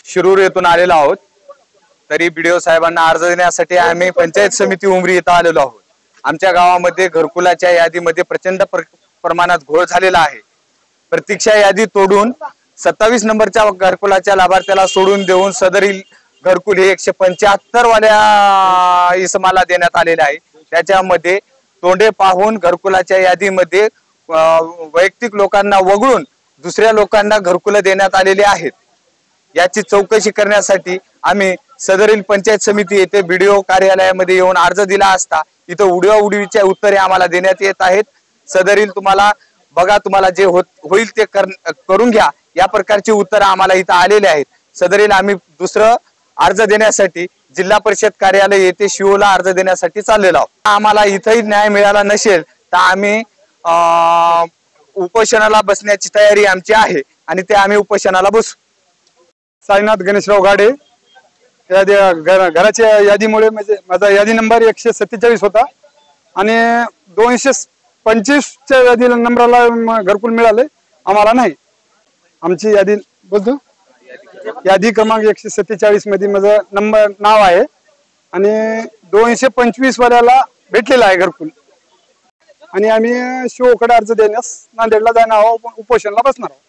शिरूर येथून आलेलो आहोत। तरी बीडीओ साहेबांना अर्ज देण्यासाठी आम्ही पंचायत समिती उमरी येथे आलेलो आहोत। आमच्या गावामध्ये घरकुलाच्या यादीमध्ये प्रचंड प्रमाणात घोळ झालेला आहे। प्रतीक्षा यादी तोडून 27 नंबरच्या घरकुलाच्या लाभार्थ्याला सोडून देऊन सदरील घरकुल हे 175 वाल्या इसमाला देण्यात आलेले आहे। त्याच्यामध्ये तोंडे पाहून घरकुलाच्या यादीमध्ये वैयक्तिक लोकांना वगळून दुसऱ्या लोकांना घरकुल देण्यात आलेले आहेत। याची चौकशी करण्यासाठी आम्ही सदरील पंचायत समिती येथे बीडीओ कार्यालयामध्ये येऊन अर्ज दिला असता इथं उडीच्या उत्तरे आम्हाला देण्यात येत आहेत। सदरील तुम्हाला बघा, तुम्हाला जे होईल ते करून घ्या या प्रकारची उत्तरे आम्हाला इथं आलेले आहेत। सदरील आम्ही दुसरं अर्ज देण्यासाठी जिल्हा परिषद कार्यालय येथे शिवला अर्ज देण्यासाठी चाललेलो आहोत। आम्हाला इथंही न्याय मिळाला नसेल तर आम्ही उपोषणाला बसण्याची तयारी आमची आहे आणि ते आम्ही उपोषणाला बसू। साईनाथ गणेशराव गाडे, घराच्या यादीमुळे म्हणजे माझा यादी नंबर 147 होता आणि 225च्या यादी नंबरला घरकुल मिळाले, आम्हाला नाही। आमची यादी बोलतो, यादी क्रमांक 147 मध्ये माझं नाव आहे आणि 225 वाल्याला भेटलेला आहे घरकुल आणि आम्ही शिवकडे अर्ज देण्यास नांदेडला जाणार आहोत, उपोषणाला बसणार आहोत।